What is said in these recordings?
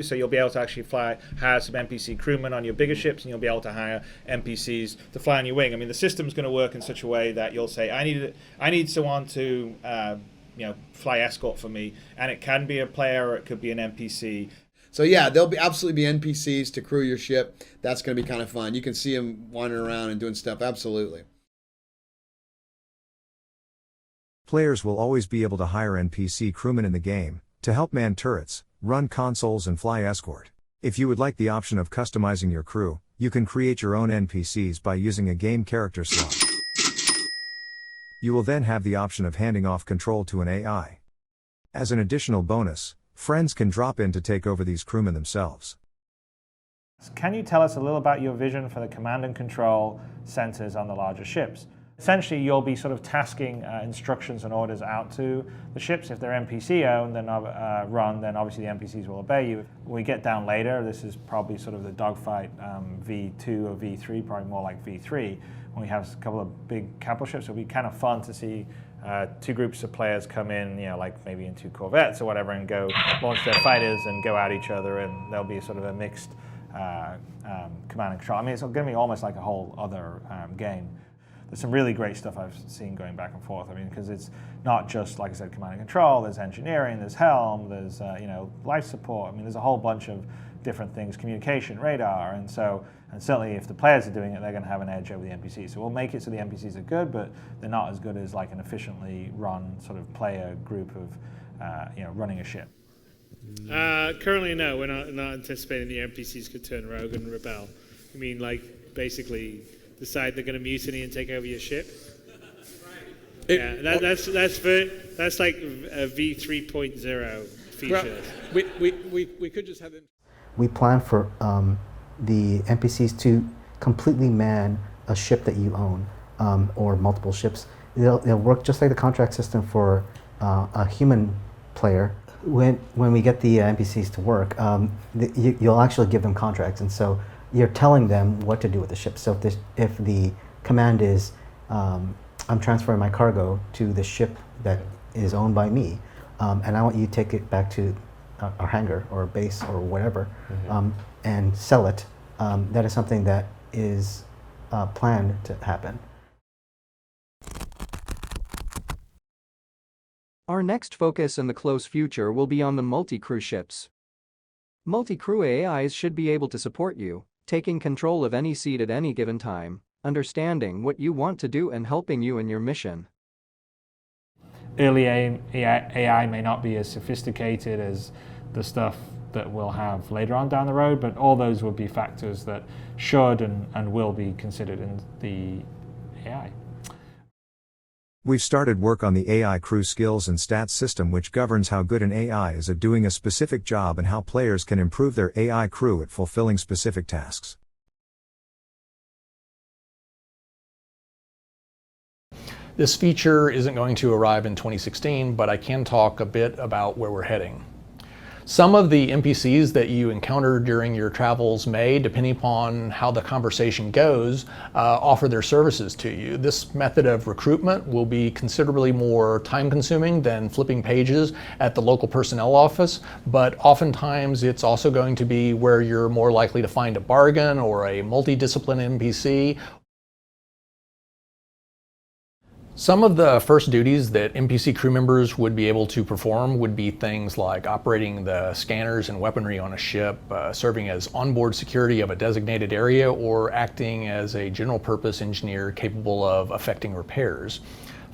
So you'll be able to actually hire some NPC crewmen on your bigger ships, and you'll be able to hire NPCs to fly on your wing. I mean, the system's going to work in such a way that you'll say, I need someone to fly escort for me, and it can be a player or it could be an NPC. So yeah, there'll be absolutely be NPCs to crew your ship. That's going to be kind of fun. You can see them wandering around and doing stuff. Absolutely. Players will always be able to hire NPC crewmen in the game to help man turrets, run consoles and fly escort. If you would like the option of customizing your crew, you can create your own NPCs by using a game character slot. You will then have the option of handing off control to an AI. As an additional bonus, friends can drop in to take over these crewmen themselves. Can you tell us a little about your vision for the command and control centers on the larger ships? Essentially, you'll be sort of tasking instructions and orders out to the ships. If they're NPC owned, then run, then obviously the NPCs will obey you. When we get down later, this is probably sort of the dogfight V2 or V3, probably more like V3, when we have a couple of big capital ships. It'll be kind of fun to see two groups of players come in, like maybe in two corvettes or whatever, and go launch their fighters and go at each other, and there'll be sort of a mixed command and control. I mean, it's going to be almost like a whole other game. There's some really great stuff I've seen going back and forth. I mean, because it's not just, like I said, command and control. There's engineering, there's helm, there's life support. I mean, there's a whole bunch of different things, communication, radar, and certainly if the players are doing it, they're going to have an edge over the NPCs. So we'll make it so the NPCs are good, but they're not as good as like an efficiently run sort of player group of running a ship. Currently, no, we're not anticipating the NPCs could turn rogue and rebel. I mean, like basically decide they're going to mutiny and take over your ship. Yeah, that's like a V3.0 feature. Well, we could just have them. We plan for the NPCs to completely man a ship that you own, or multiple ships. They'll work just like the contract system for a human player. When we get the NPCs to work, you'll actually give them contracts, and so you're telling them what to do with the ship. So if the command is, I'm transferring my cargo to the ship that is owned by me, and I want you to take it back to our hangar or base or whatever, and sell it, that is something that is planned to happen. Our next focus in the close future will be on the multi-crew ships. Multi-crew AIs should be able to support you, taking control of any seat at any given time, understanding what you want to do and helping you in your mission. Early AI may not be as sophisticated as the stuff that we'll have later on down the road, but all those would be factors that should and will be considered in the AI. We've started work on the AI crew skills and stats system, which governs how good an AI is at doing a specific job and how players can improve their AI crew at fulfilling specific tasks. This feature isn't going to arrive in 2016, but I can talk a bit about where we're heading. Some of the NPCs that you encounter during your travels may, depending upon how the conversation goes, offer their services to you. This method of recruitment will be considerably more time-consuming than flipping pages at the local personnel office, but oftentimes it's also going to be where you're more likely to find a bargain or a multidiscipline NPC. Some of the first duties that NPC crew members would be able to perform would be things like operating the scanners and weaponry on a ship, serving as onboard security of a designated area, or acting as a general purpose engineer capable of effecting repairs.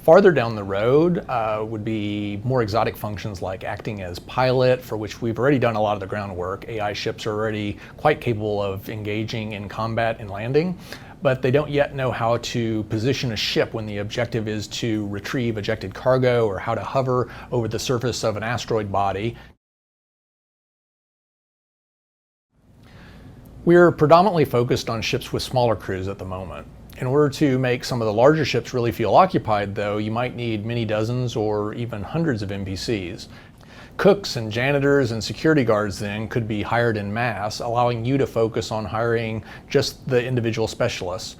Farther down the road would be more exotic functions like acting as pilot, for which we've already done a lot of the groundwork. AI ships are already quite capable of engaging in combat and landing, but they don't yet know how to position a ship when the objective is to retrieve ejected cargo, or how to hover over the surface of an asteroid body. We're predominantly focused on ships with smaller crews at the moment. In order to make some of the larger ships really feel occupied, though, you might need many dozens or even hundreds of NPCs. Cooks and janitors and security guards then could be hired en masse, allowing you to focus on hiring just the individual specialists.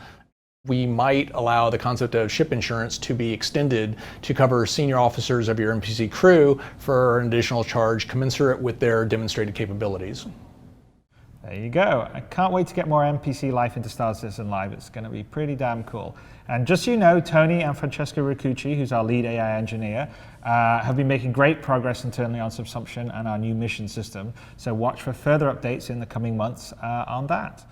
We might allow the concept of ship insurance to be extended to cover senior officers of your NPC crew for an additional charge commensurate with their demonstrated capabilities. There you go. I can't wait to get more NPC life into Star Citizen Live. It's going to be pretty damn cool. And just so you know, Tony and Francesco Riccucci, who's our lead AI engineer, have been making great progress internally on subsumption and our new mission system. So watch for further updates in the coming months on that.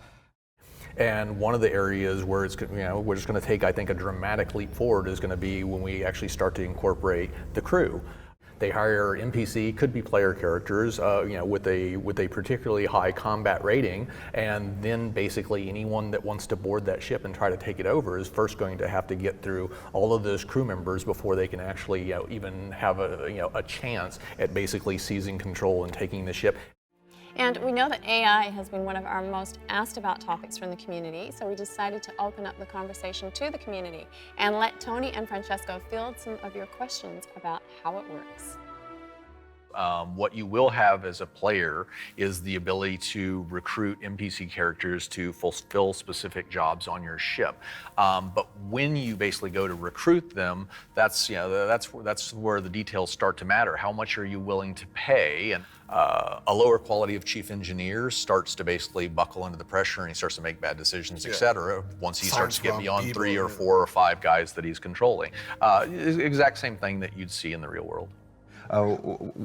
And one of the areas where it's, we're just going to take, I think, a dramatic leap forward is going to be when we actually start to incorporate the crew. They hire NPC, could be player characters, with a particularly high combat rating, and then basically anyone that wants to board that ship and try to take it over is first going to have to get through all of those crew members before they can actually, even have a chance at basically seizing control and taking the ship. And we know that AI has been one of our most asked about topics from the community, so we decided to open up the conversation to the community and let Tony and Francesco field some of your questions about how it works. What you will have as a player is the ability to recruit NPC characters to fulfill specific jobs on your ship. But when you basically go to recruit them, that's where the details start to matter. How much are you willing to pay? And a lower quality of chief engineer starts to basically buckle under the pressure and he starts to make bad decisions, etc. Once he starts to get beyond 3 or 4 or 5 guys that he's controlling. Exact same thing that you'd see in the real world.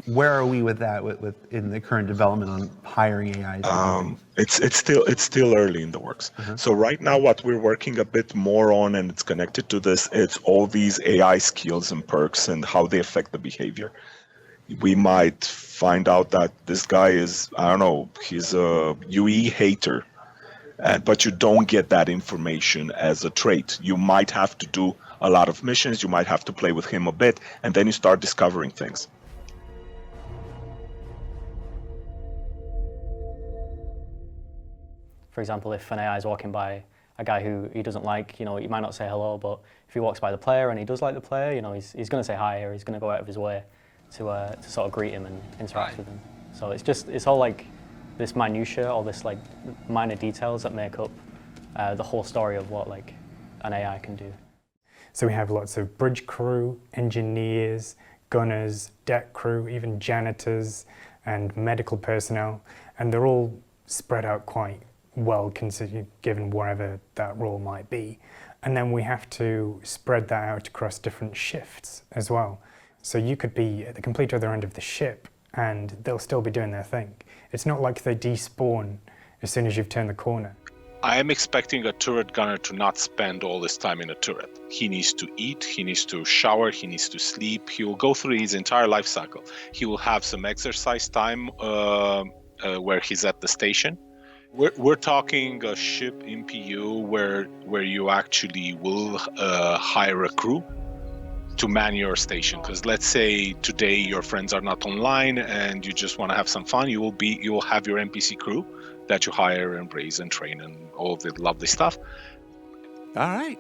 Where are we with that in the current development on hiring AIs? It's still early in the works. So right now what we're working a bit more on, and it's connected to this, it's all these AI skills and perks and how they affect the behavior. We might find out that this guy is, I don't know, he's a UE hater, but you don't get that information as a trait. You might have to do a lot of missions, you might have to play with him a bit, and then you start discovering things. For example, if an AI is walking by a guy who he doesn't like, you might not say hello, but if he walks by the player and he does like the player, he's going to say hi, or he's going to go out of his way to sort of greet him and interact with him. So it's all like this minutiae, or this like minor details that make up the whole story of what like an AI can do. So we have lots of bridge crew, engineers, gunners, deck crew, even janitors and medical personnel, and they're all spread out quite well considered, given wherever that role might be. And then we have to spread that out across different shifts as well. So you could be at the complete other end of the ship and they'll still be doing their thing. It's not like they despawn as soon as you've turned the corner. I am expecting a turret gunner to not spend all this time in a turret. He needs to eat, he needs to shower, he needs to sleep. He will go through his entire life cycle. He will have some exercise time where he's at the station. We're talking a ship MPU where you actually will hire a crew to man your station. Because let's say today your friends are not online and you just want to have some fun, you will have your NPC crew that you hire and raise and train and all of the lovely stuff. All right.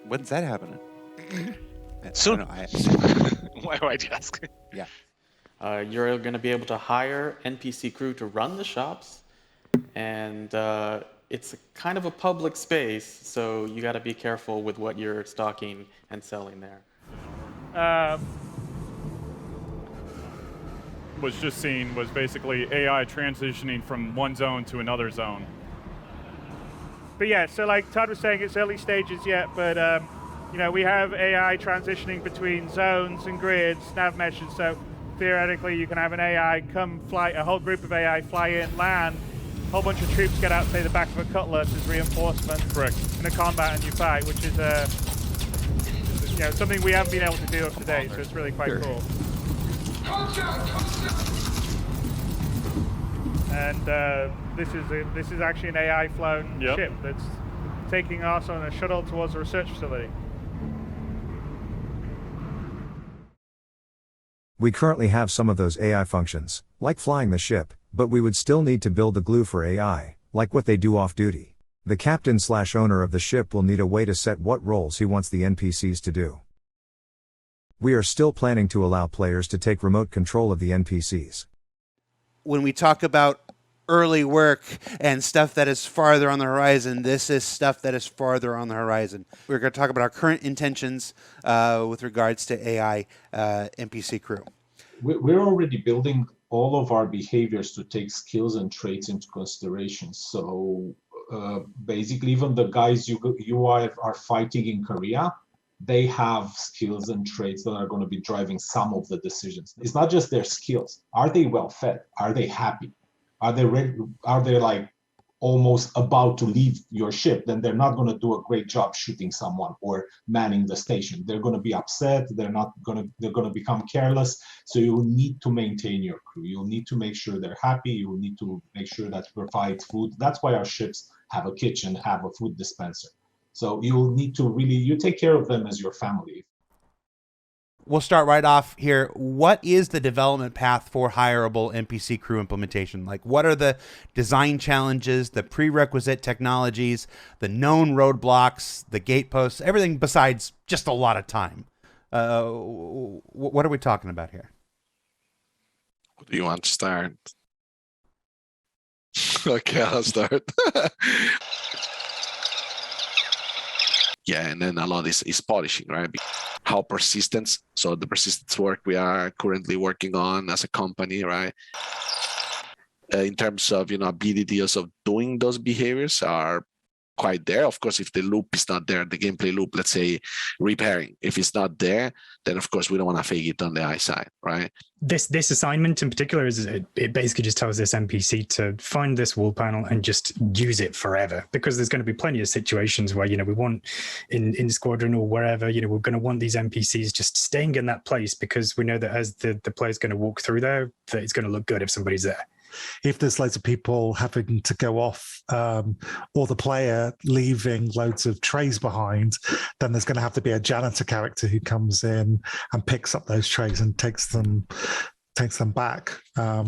When's that happening? Soon. Why do you ask? Yeah. You're going to be able to hire NPC crew to run the shops, and it's kind of a public space, so you got to be careful with what you're stocking and selling there. Was just seen was basically AI transitioning from one zone to another zone. But yeah, so like Todd was saying, it's early stages yet, but we have AI transitioning between zones and grids, nav meshes, so theoretically you can have an AI come fly, a whole group of AI fly in, land, a whole bunch of troops get out, say the back of a cutlass as reinforcement. Correct. In a combat and you fight, which is something we haven't been able to do up to date, so it's really quite cool. And this is actually an AI flown ship that's taking us on a shuttle towards a research facility. We currently have some of those AI functions, like flying the ship, but we would still need to build the glue for AI, like what they do off-duty. The captain/owner of the ship will need a way to set what roles he wants the NPCs to do. We are still planning to allow players to take remote control of the NPCs. When we talk about early work and stuff that is farther on the horizon. This is stuff that is farther on the horizon. We're going to talk about our current intentions with regards to AI NPC crew. We're already building all of our behaviors to take skills and traits into consideration. So basically, even the guys you are fighting in Korea, they have skills and traits that are going to be driving some of the decisions. It's not just their skills. Are they well fed? Are they happy? Are they ready? Are they like almost about to leave your ship? Then they're not going to do a great job shooting someone or manning the station. They're going to be upset. They're going to become careless. So you will need to maintain your crew. You'll need to make sure they're happy. You will need to make sure that provide food. That's why our ships have a kitchen, have a food dispenser. So you'll need to you take care of them as your family. We'll start right off here. What is the development path for hireable NPC crew implementation? Like, what are the design challenges, the prerequisite technologies, the known roadblocks, the gateposts, everything besides just a lot of time? What are we talking about here? Do you want to start? Okay, I'll start. Yeah, and then a lot is polishing, right? How persistence, so the persistence work we are currently working on as a company, right? In terms of, abilities of doing those behaviors are quite there. Of course, if the loop is not there, the gameplay loop, let's say repairing, if it's not there, then of course we don't want to fake it on the eye side, right? This assignment in particular it basically just tells this NPC to find this wall panel and just use it forever, because there's going to be plenty of situations where we want in squadron or wherever we're going to want these NPCs just staying in that place, because we know that as the player's going to walk through there, that it's going to look good if somebody's there. If there's loads of people having to go off, or the player leaving loads of trays behind, then there's going to have to be a janitor character who comes in and picks up those trays and takes them back,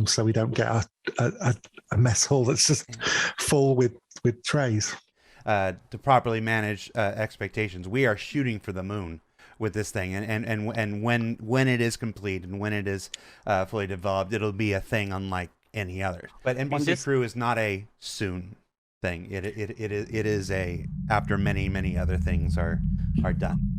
so we don't get a mess hall that's just full with trays. To properly manage expectations, we are shooting for the moon with this thing, and when it is complete and when it is fully developed, it'll be a thing unlike any other. But NPC crew is not a soon thing. It is a after many other things are done.